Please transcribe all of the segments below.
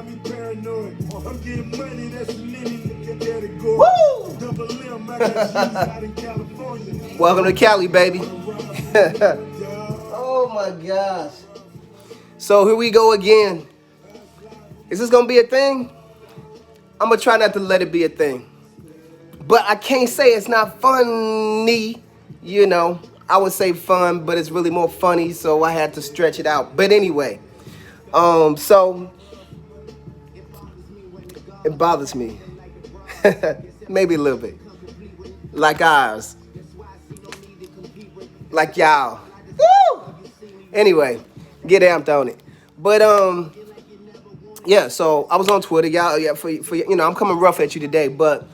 got me paranoid. I'm getting money, that's a nitty, nigga, there to go. Woo! Double M, I got G's out in California. Welcome to Cali, baby. Oh my gosh. So here we go again. Is this gonna be a thing? I'm gonna try not to let it be a thing. But I can't say it's not funny, you know. I would say fun, but it's really more funny, so I had to stretch it out. But anyway, so it bothers me. Maybe a little bit. Like ours. Like y'all. Woo! Anyway, get amped on it. But yeah, so I was on Twitter, y'all. Yeah, for you know, I'm coming rough at you today, but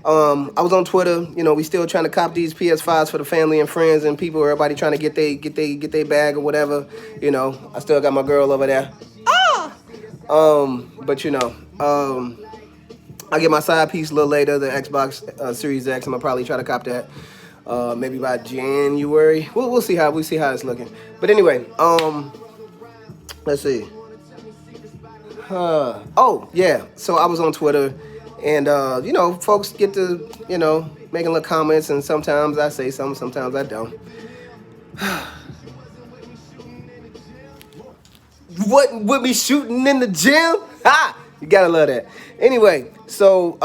I was on Twitter. You know, we still trying to cop these PS5s for the family and friends and people. Everybody trying to get they bag or whatever. You know, I still got my girl over there. But you know, I get my side piece a little later, the Xbox Series X. I'm gonna probably try to cop that. Maybe by January. We'll see how it's looking. But anyway, let's see. Oh yeah. So I was on Twitter, and you know, folks get to making little comments, and sometimes I say something, sometimes I don't. What with me shooting in the gym? Ha! You gotta love that. Anyway, so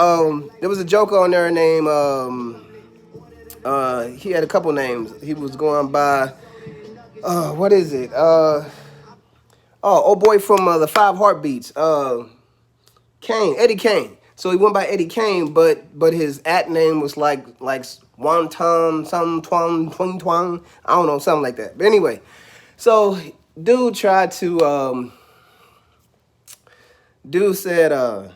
there was a joker on there named he had a couple names. He was going by what is it? Old boy from the Five Heartbeats, Eddie Kane. So he went by Eddie Kane, but his at name was like Wonton, some twang, twang, twang. I don't know, something like that. But anyway, so dude tried to dude said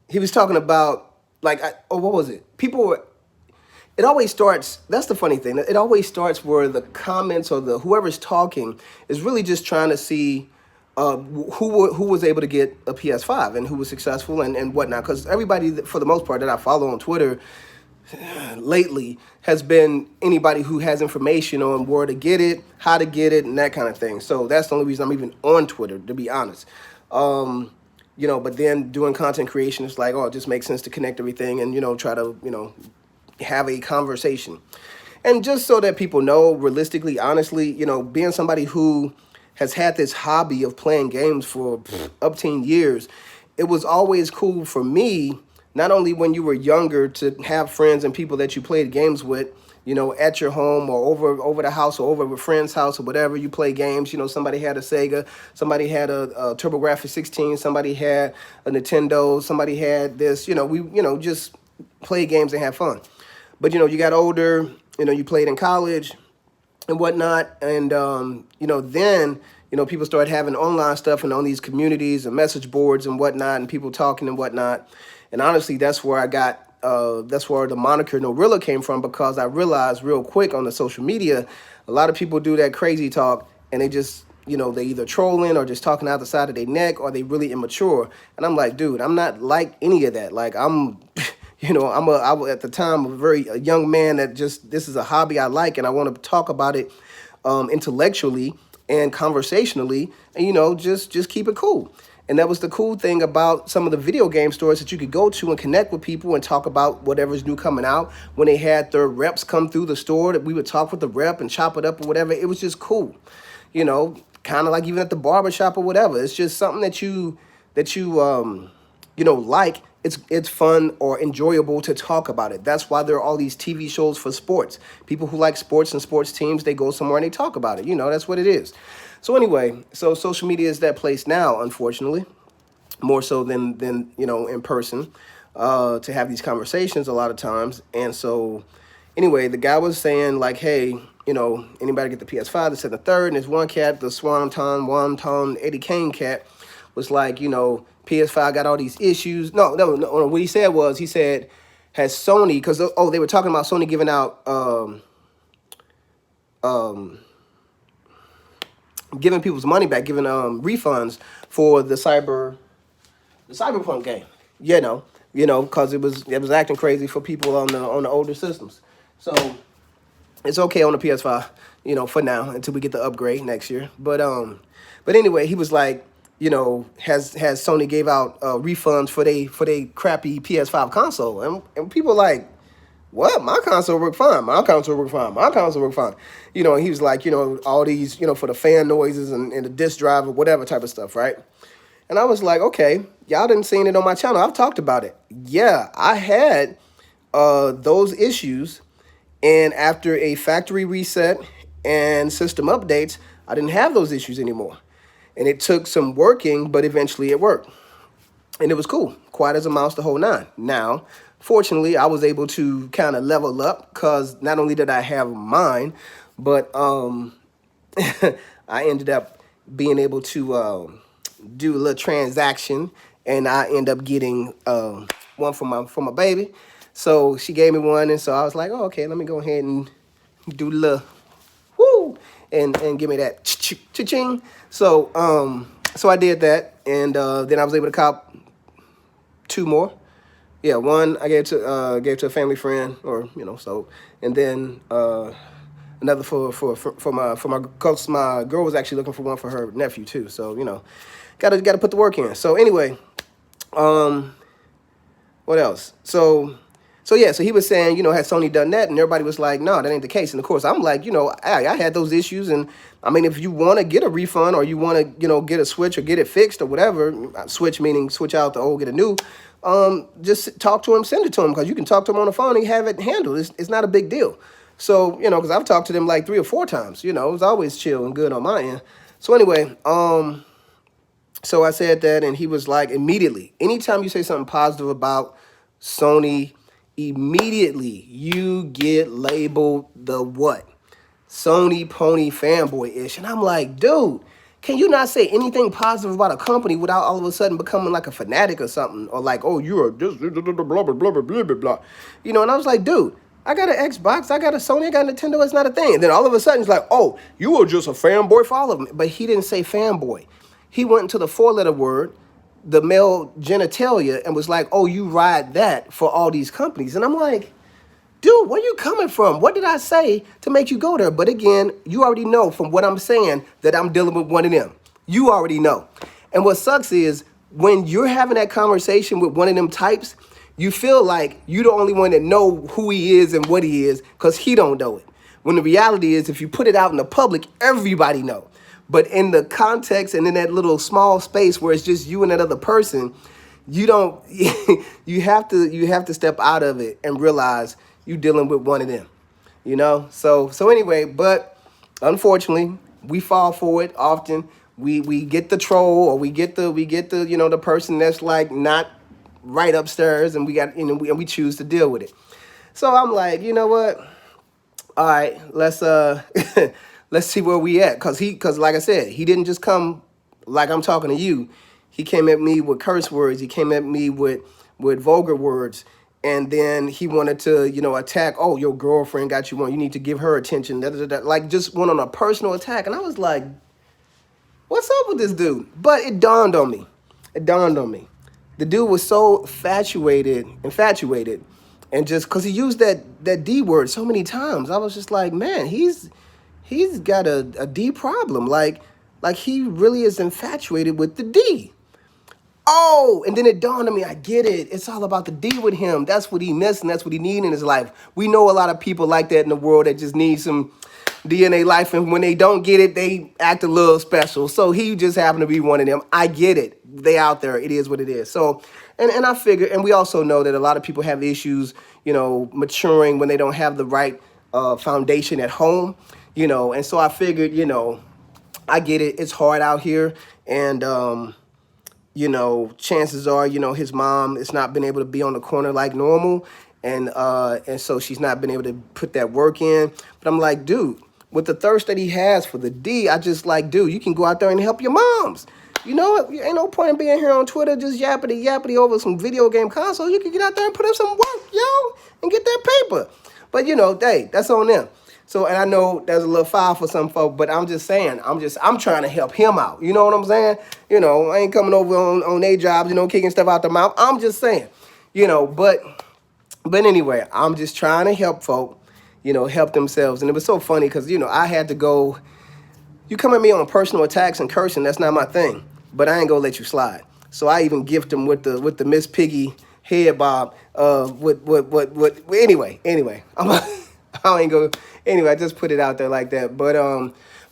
he was talking about what was it? People were. It always starts. That's the funny thing. It always starts where the comments or the whoever's talking is really just trying to see who was able to get a PS5 and who was successful and whatnot. Because everybody, for the most part, that I follow on Twitter lately has been anybody who has information on where to get it, how to get it, and that kind of thing. So that's the only reason I'm even on Twitter, to be honest. But then doing content creation, it's like, it just makes sense to connect everything and try to have a conversation. And just so that people know, realistically, honestly, being somebody who has had this hobby of playing games for up to years, it was always cool for me, not only when you were younger, to have friends and people that you played games with, at your home or over the house or over a friend's house or whatever, you play games. Somebody had a Sega, somebody had a TurboGrafx 16, somebody had a Nintendo, somebody had this, we just play games and have fun. But, you got older, you played in college and whatnot. And, then, people started having online stuff and on these communities and message boards and whatnot and people talking and whatnot. And honestly, that's where that's where the moniker Norilla came from, because I realized real quick on the social media, a lot of people do that crazy talk and they just, they either trolling or just talking out the side of their neck, or they really immature. And I'm like, dude, I'm not like any of that. Like I'm... I was at the time a young man that this is a hobby I like, and I want to talk about it intellectually and conversationally, and just keep it cool. And that was the cool thing about some of the video game stores, that you could go to and connect with people and talk about whatever's new coming out. When they had their reps come through the store, that we would talk with the rep and chop it up or whatever. It was just cool, kind of like even at the barbershop or whatever. It's just something that you like. It's fun or enjoyable to talk about it. That's why there are all these TV shows for sports. People who like sports and sports teams, they go somewhere and they talk about it. That's what it is. So anyway, so social media is that place now, unfortunately, more so than in person, to have these conversations a lot of times. And so anyway, the guy was saying like, hey, anybody get the PS5? This and the third. And there's one cat, the Wonton Eddie Kane cat, was like, PS5 got all these issues. No. What he said was, has Sony, because they were talking about Sony giving out giving people's money back, giving refunds for the Cyberpunk game. Because it was acting crazy for people on the older systems. So it's okay on the PS5, for now, until we get the upgrade next year. But anyway, he was like, has Sony gave out refunds for they crappy PS5 console, and people like, what? My console work fine. My console work fine. My console work fine. And he was like, all these, for the fan noises and the disk drive or whatever type of stuff, right? And I was like, okay, y'all didn't seen it on my channel. I've talked about it. Yeah, I had those issues, and after a factory reset and system updates, I didn't have those issues anymore. And it took some working, but eventually it worked. And it was cool, quiet as a mouse the whole nine. Now, fortunately, I was able to kind of level up because not only did I have mine, but I ended up being able to do a little transaction, and I end up getting one for my baby. So she gave me one, and so I was like, oh, okay, let me go ahead and do the little woo and give me that cha-ching. So I did that, and then I was able to cop two more. Yeah, one I gave to a family friend, or so, and then another for my cause my girl was actually looking for one for her nephew too. So gotta put the work in. So anyway, what else? So yeah, so he was saying, had Sony done that, and everybody was like, no, that ain't the case. And of course, I'm like, I had those issues, and I mean, if you want to get a refund or you want to, get a switch or get it fixed or whatever, switch meaning switch out the old, get a new, just talk to him, send it to him, because you can talk to him on the phone and have it handled. It's not a big deal. So, because I've talked to them like 3 or 4 times, it was always chill and good on my end. So anyway, so I said that, and he was like, immediately, anytime you say something positive about Sony, immediately you get labeled the what? Sony pony fanboy-ish. And I'm like, dude, can you not say anything positive about a company without all of a sudden becoming like a fanatic or something? Or like, oh, you're this, blah, blah, blah, blah, blah, blah, blah, blah. And I was like, dude, I got an Xbox, I got a Sony, I got a Nintendo, it's not a thing. And then all of a sudden, it's like, oh, you were just a fanboy for all of them. But he didn't say fanboy. He went into the 4-letter word, the male genitalia, and was like, oh, you ride that for all these companies. And I'm like, dude, where you coming from? What did I say to make you go there? But again, you already know from what I'm saying that I'm dealing with one of them. You already know. And what sucks is when you're having that conversation with one of them types, you feel like you're the only one that know who he is and what he is because he don't know it. When the reality is, if you put it out in the public, everybody know. But in the context and in that little small space where it's just you and that other person, you don't. you have to step out of it and realize you're dealing with one of them. So anyway, but unfortunately, we fall for it often. We get the troll, or we get the the person that's like not right upstairs, and we choose to deal with it. So I'm like, you know what? All right, let's let's see where we at, cause like I said, he didn't just come like I'm talking to you. He came at me with curse words. He came at me with vulgar words, and then he wanted to attack. Oh, your girlfriend got you one. You need to give her attention. Da, da, da, da. Like just went on a personal attack, and I was like, what's up with this dude? But it dawned on me. The dude was so infatuated, and just because he used that D word so many times, I was just like, man, he's got a D problem. Like he really is infatuated with the D. Oh, and then it dawned on me, I get it. It's all about the D with him. That's what he missed, and that's what he needs in his life. We know a lot of people like that in the world that just need some D in their life, and when they don't get it, they act a little special. So he just happened to be one of them. I get it. They out there. It is what it is. So, and I figure, and we also know that a lot of people have issues, maturing when they don't have the right foundation at home, and so I figured, I get it. It's hard out here, and chances are, his mom has not been able to be on the corner like normal, and so she's not been able to put that work in. But I'm like, dude, with the thirst that he has for the D, I just like, dude, you can go out there and help your moms. Ain't no point in being here on Twitter just yappity over some video game consoles. You can get out there and put in some work, and get that paper. But hey, that's on them. So, and I know there's a little foul for some folk, but I'm just saying, I'm trying to help him out. You know what I'm saying? I ain't coming over on their jobs, kicking stuff out the mouth. I'm just saying, but anyway, I'm just trying to help folk, help themselves. And it was so funny because, I had to go, you come at me on personal attacks and cursing, that's not my thing. but I ain't gonna let you slide. So I even gift him with the Miss Piggy head bob. Anyway, I ain't go. Anyway, I just put it out there like that. But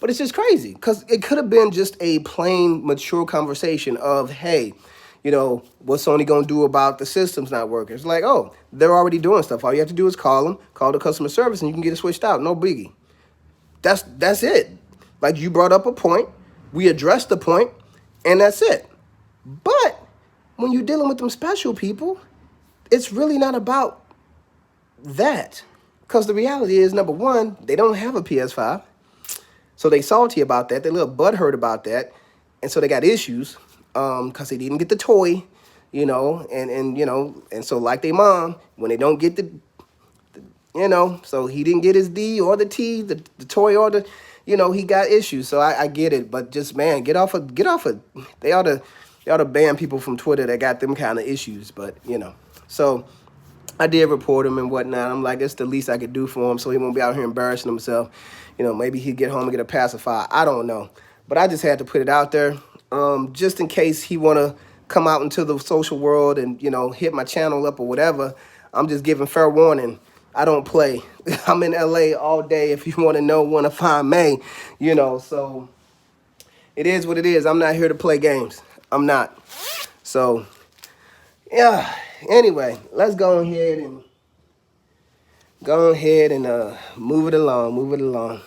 it's just crazy because it could have been just a plain mature conversation of, hey, what's Sony gonna do about the systems not working? It's like, oh, they're already doing stuff. All you have to do is call them, call the customer service, and you can get it switched out. No biggie. That's it. Like, you brought up a point, we addressed the point, and that's it. But when you're dealing with them special people, it's really not about that. Because the reality is, number one, they don't have a PS5. So they salty about that. They're a little butthurt about that. And so they got issues because they didn't get the toy, and so like they mom, when they don't get so he didn't get his D or the T, the toy or the, he got issues. So I get it. But just, man, get off of, they ought to ban people from Twitter that got them kind of issues. But, so I did report him and whatnot. I'm like, it's the least I could do for him so he won't be out here embarrassing himself. Maybe he'd get home and get a pacifier. I don't know. But I just had to put it out there just in case he want to come out into the social world and, hit my channel up or whatever. I'm just giving fair warning. I don't play. I'm in LA all day if you want to know when to find me, so it is what it is. I'm not here to play games. I'm not. So, yeah. Anyway, let's go ahead and move it along.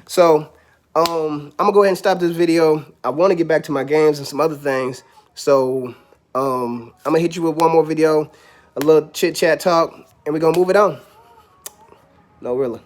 So, I'm gonna go ahead and stop this video. I want to get back to my games and some other things. So, I'm gonna hit you with one more video, a little chit chat talk, and we're gonna move it on. No, really.